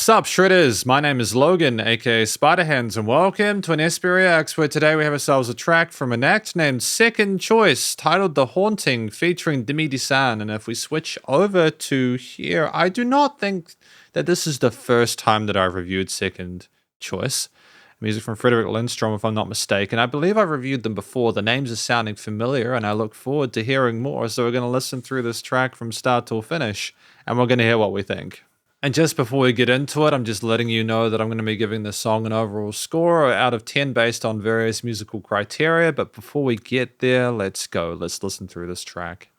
Sup Shredders, my name is Logan, aka Spiderhands, and welcome to an SP Reacts where today we have ourselves a track from an act named Second Choice, titled The Haunting, featuring Dimi De San. And if we switch over to here, I do not think that this is the first time that I've reviewed Second Choice. Music from Frederick Lindstrom, if I'm not mistaken. I believe I've reviewed them before. The names are sounding familiar, and I look forward to hearing more. So we're going to listen through this track from start till finish, and we're going to hear what we think. And just before we get into it, I'm just letting you know that I'm going to be giving this song an overall score out of 10 based on various musical criteria. But before we get there, let's go. Let's listen through this track.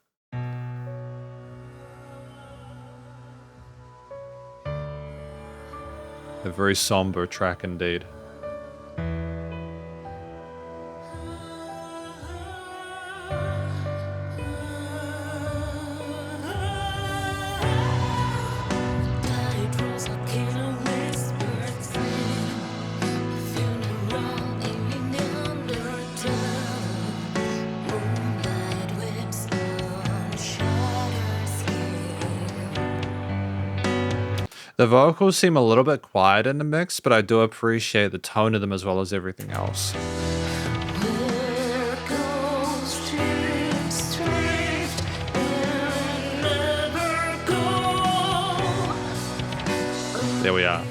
A very somber track indeed. The vocals seem a little bit quiet in the mix, but I do appreciate the tone of them as well as everything else. There we are.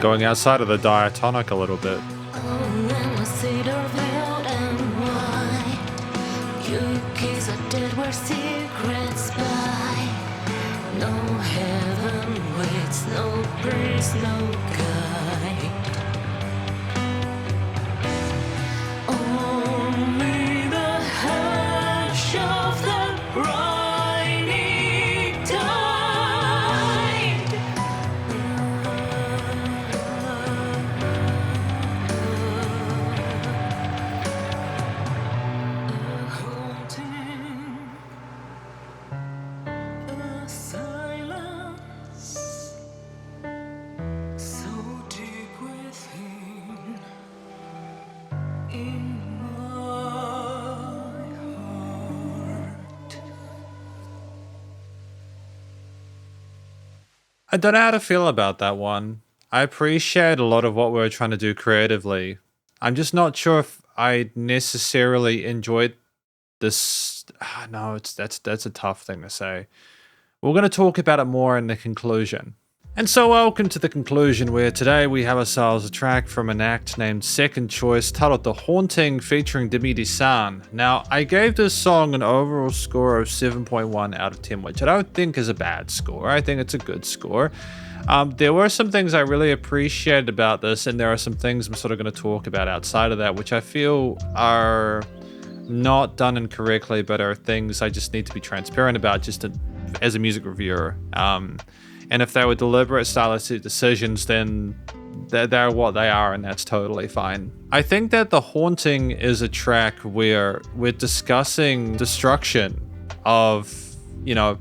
Going outside of the diatonic a little bit. I don't know how to feel about that one. I appreciate a lot of what we're trying to do creatively. I'm just not sure if I necessarily enjoyed this. No, that's a tough thing to say. We're going to talk about it more in the conclusion. And so welcome to the conclusion, where today we have ourselves a track from an act named Second Choice titled The Haunting featuring Dimi De San. Now, I gave this song an overall score of 7.1 out of 10, which I don't think is a bad score. I think it's a good score. There were some things I really appreciated about this, and there are some things I'm sort of going to talk about outside of that, which I feel are not done incorrectly, but are things I just need to be transparent about as a music reviewer. And if they were deliberate stylistic decisions, then they're what they are, and that's totally fine. I think that The Haunting is a track where we're discussing destruction of,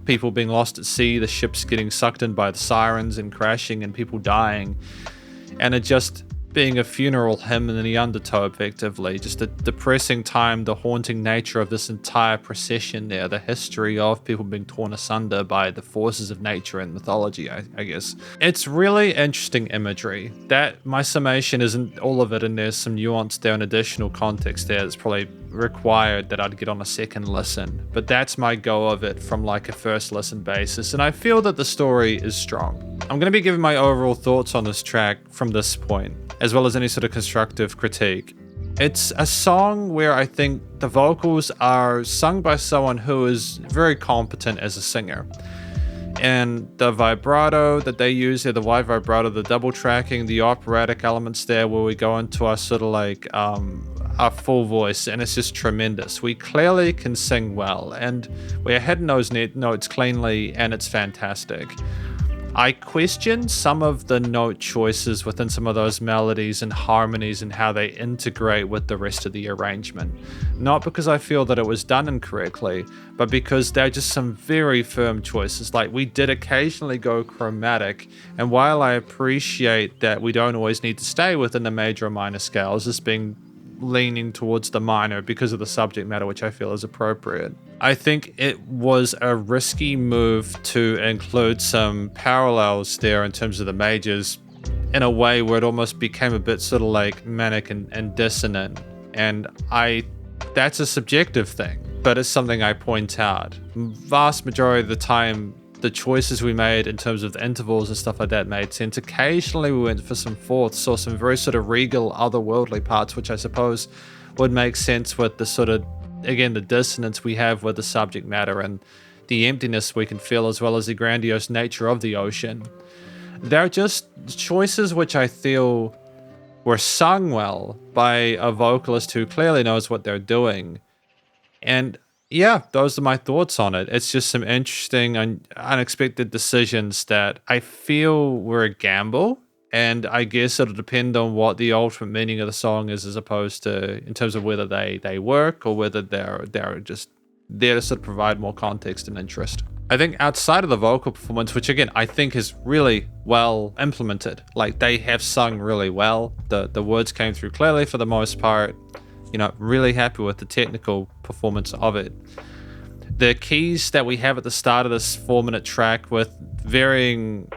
people being lost at sea, the ships getting sucked in by the sirens and crashing, and people dying. And it just being a funeral hymn in the undertow, effectively. Just a depressing time, the haunting nature of this entire procession there, the history of people being torn asunder by the forces of nature and mythology, I guess. It's really interesting imagery. That, my summation isn't all of it, and there's some nuance there and additional context there that's probably required that I'd get on a second listen. But that's my go of it from like a first listen basis, and I feel that the story is strong. I'm going to be giving my overall thoughts on this track from this point, as well as any sort of constructive critique. It's a song where I think the vocals are sung by someone who is very competent as a singer. And the vibrato that they use there, the wide vibrato, the double tracking, the operatic elements there where we go into our sort of like our full voice, and it's just tremendous. We clearly can sing well, and we're hitting those notes cleanly, and it's fantastic. I question some of the note choices within some of those melodies and harmonies and how they integrate with the rest of the arrangement. Not because I feel that it was done incorrectly, but because they're just some very firm choices. Like, we did occasionally go chromatic, and while I appreciate that we don't always need to stay within the major or minor scales, this being leaning towards the minor because of the subject matter, which I feel is appropriate. I think it was a risky move to include some parallels there in terms of the majors in a way where it almost became a bit sort of like manic and dissonant. And that's a subjective thing, but it's something I point out. Vast majority of the time, the choices we made in terms of the intervals and stuff like that made sense. Occasionally we went for some fourths or some very sort of regal, otherworldly parts, which I suppose would make sense with the sort of, again, the dissonance we have with the subject matter and the emptiness we can feel, as well as the grandiose nature of the ocean. They're just choices which I feel were sung well by a vocalist who clearly knows what they're doing. And yeah, those are my thoughts on it. It's just some interesting and unexpected decisions that I feel were a gamble. And I guess it'll depend on what the ultimate meaning of the song is, as opposed to in terms of whether they work or whether they're just there to sort of provide more context and interest. I think outside of the vocal performance, which again, I think is really well implemented, like they have sung really well. The words came through clearly for the most part. Really happy with the technical performance of it. The keys that we have at the start of this 4-minute track with varying...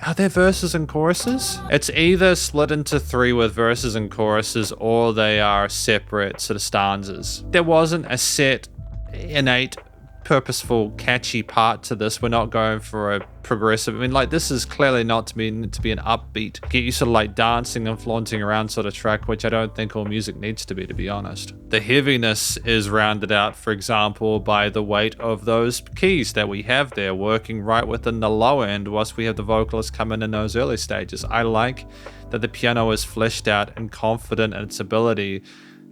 Are there verses and choruses? It's either split into 3 with verses and choruses, or they are separate sort of stanzas. There wasn't a set, innate, purposeful, catchy part to this. We're not going for a progressive... this is clearly not to be an upbeat, get you sort of like dancing and flaunting around sort of track, which I don't think all music needs to be honest. The heaviness is rounded out, for example, by the weight of those keys that we have there, working right within the low end, whilst we have the vocalist come in those early stages. I like that the piano is fleshed out and confident in its ability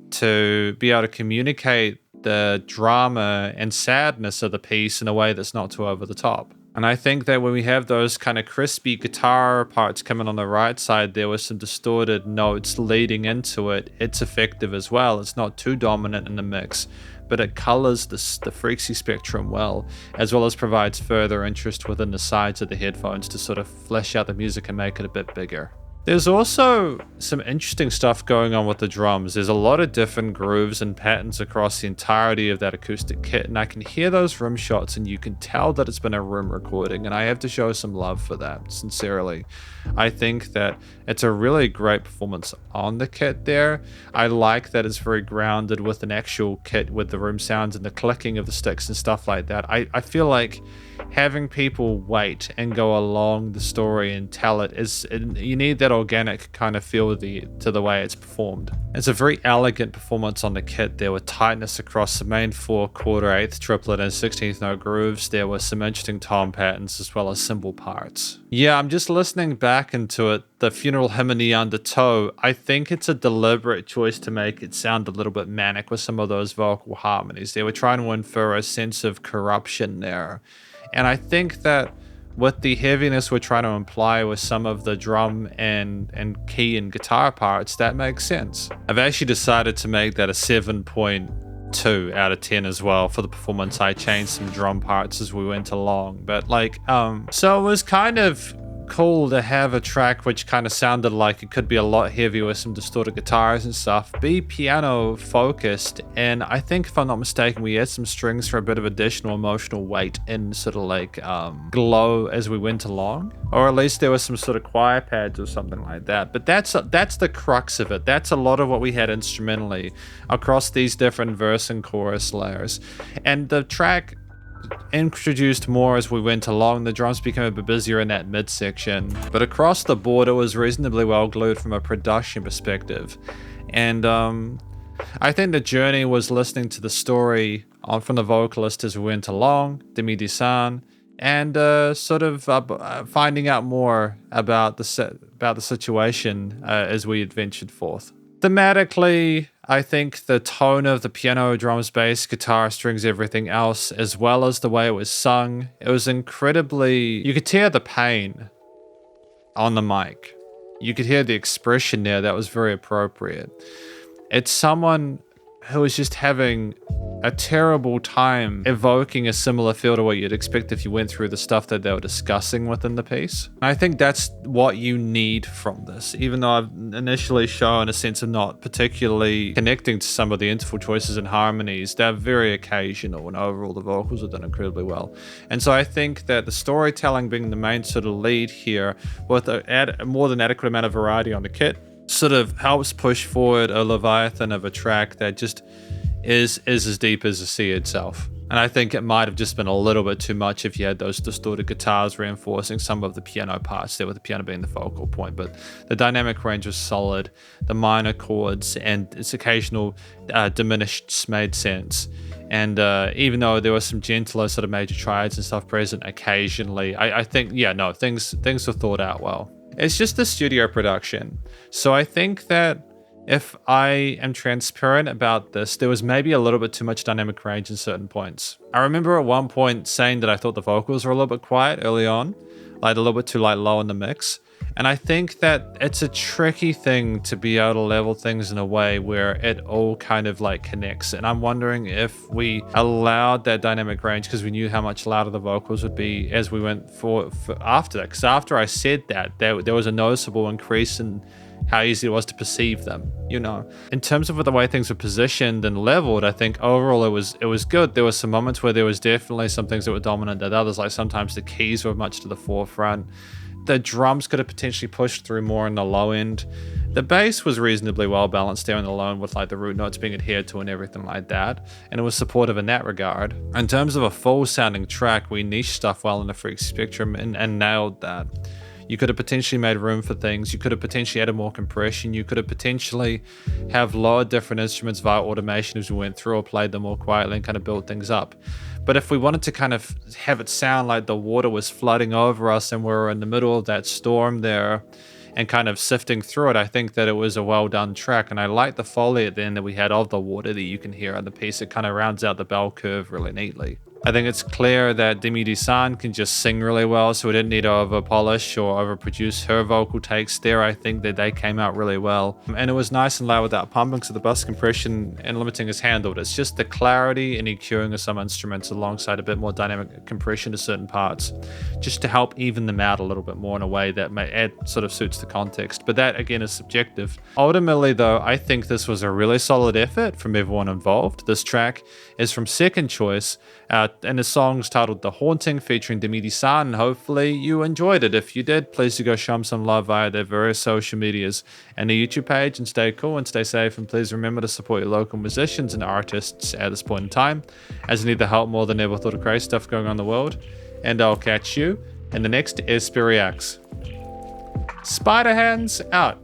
to be able to communicate the drama and sadness of the piece in a way that's not too over the top. And I think that when we have those kind of crispy guitar parts coming on the right side there with some distorted notes leading into it, it's effective as well. It's not too dominant in the mix, but it colors the frequency spectrum well as provides further interest within the sides of the headphones to sort of flesh out the music and make it a bit bigger. There's also some interesting stuff going on with the drums. There's a lot of different grooves and patterns across the entirety of that acoustic kit, and I can hear those room shots and you can tell that it's been a room recording, and I have to show some love for that, sincerely. I think that it's a really great performance on the kit there. I like that it's very grounded with an actual kit with the room sounds and the clicking of the sticks and stuff like that. I feel like having people wait and go along the story and tell it is, you need that organic kind of feel to the way it's performed. It's a very elegant performance on the kit there with tightness across the main 4, quarter, 8th, triplet, and 16th note grooves. There were some interesting tom patterns as well as cymbal parts. Yeah, I'm just listening back into it. The funeral hymn in the undertow, I think it's a deliberate choice to make it sound a little bit manic with some of those vocal harmonies. They were trying to infer a sense of corruption there. And I think that with the heaviness we're trying to imply with some of the drum and key and guitar parts, that makes sense. I've actually decided to make that a 7.2 out of 10 as well for the performance. I changed some drum parts as we went along, but so it was kind of cool to have a track which kind of sounded like it could be a lot heavier with some distorted guitars and stuff, be piano focused, and I think, if I'm not mistaken, we had some strings for a bit of additional emotional weight and sort of glow as we went along, or at least there was some sort of choir pads or something like that. But that's the crux of it. That's a lot of what we had instrumentally across these different verse and chorus layers, and the track introduced more as we went along. The drums became a bit busier in that midsection, but across the board it was reasonably well glued from a production perspective. And I think the journey was listening to the story from the vocalist as we went along, Dimi De San, and finding out more about the situation as we adventured forth. Thematically, I think the tone of the piano, drums, bass, guitar, strings, everything else, as well as the way it was sung, it was incredibly... You could hear the pain on the mic. You could hear the expression there that was very appropriate. It's someone who was just having a terrible time evoking a similar feel to what you'd expect if you went through the stuff that they were discussing within the piece. And I think that's what you need from this, even though I've initially shown a sense of not particularly connecting to some of the interval choices and harmonies. They're very occasional, and overall the vocals are done incredibly well. And so I think that the storytelling being the main sort of lead here, with a more than adequate amount of variety on the kit, sort of helps push forward a leviathan of a track that just is as deep as the sea itself. And I think it might have just been a little bit too much if you had those distorted guitars reinforcing some of the piano parts there, with the piano being the focal point. But the dynamic range was solid. The minor chords and its occasional diminished made sense. And even though there were some gentler sort of major triads and stuff present occasionally, I think, things were thought out well. It's just the studio production. So I think that if I am transparent about this, there was maybe a little bit too much dynamic range in certain points. I remember at one point saying that I thought the vocals were a little bit quiet early on, like a little bit too low in the mix. And I think that it's a tricky thing to be able to level things in a way where it all kind of connects. And I'm wondering if we allowed that dynamic range because we knew how much louder the vocals would be as we went for after that. Because after I said that, there was a noticeable increase in how easy it was to perceive them, In terms of the way things were positioned and leveled, I think overall it was good. There were some moments where there was definitely some things that were dominant than others, like sometimes the keys were much to the forefront. The drums could have potentially pushed through more in the low end. The bass was reasonably well balanced there in the low end with the root notes being adhered to and everything like that, and it was supportive in that regard. In terms of a full sounding track, we niched stuff well in the freak spectrum and nailed that. You could have potentially made room for things. You could have potentially added more compression. You could have potentially have lowered different instruments via automation as we went through, or played them more quietly and kind of built things up. But if we wanted to kind of have it sound like the water was flooding over us and we were in the middle of that storm there and kind of sifting through it, I think that it was a well done track. And I like the foley at the end that we had of the water that you can hear on the piece. It kind of rounds out the bell curve really neatly. I think it's clear that Dimi De San can just sing really well, so we didn't need to over polish or overproduce her vocal takes there. I think that they came out really well. And it was nice and loud without pumping, so the bus compression and limiting is handled. It's just the clarity and EQing of some instruments alongside a bit more dynamic compression to certain parts, just to help even them out a little bit more in a way that may add sort of suits the context. But that again is subjective. Ultimately though, I think this was a really solid effort from everyone involved. This track is from Second Choice, and the song's titled The Haunting, featuring Dimi De San, and hopefully you enjoyed it. If you did, please do go show them some love via their various social medias and the YouTube page, and stay cool and stay safe, and please remember to support your local musicians and artists at this point in time, as they need the help more than ever with all the crazy stuff going on in the world. And I'll catch you in the next SP Reacts. Spiderhands out.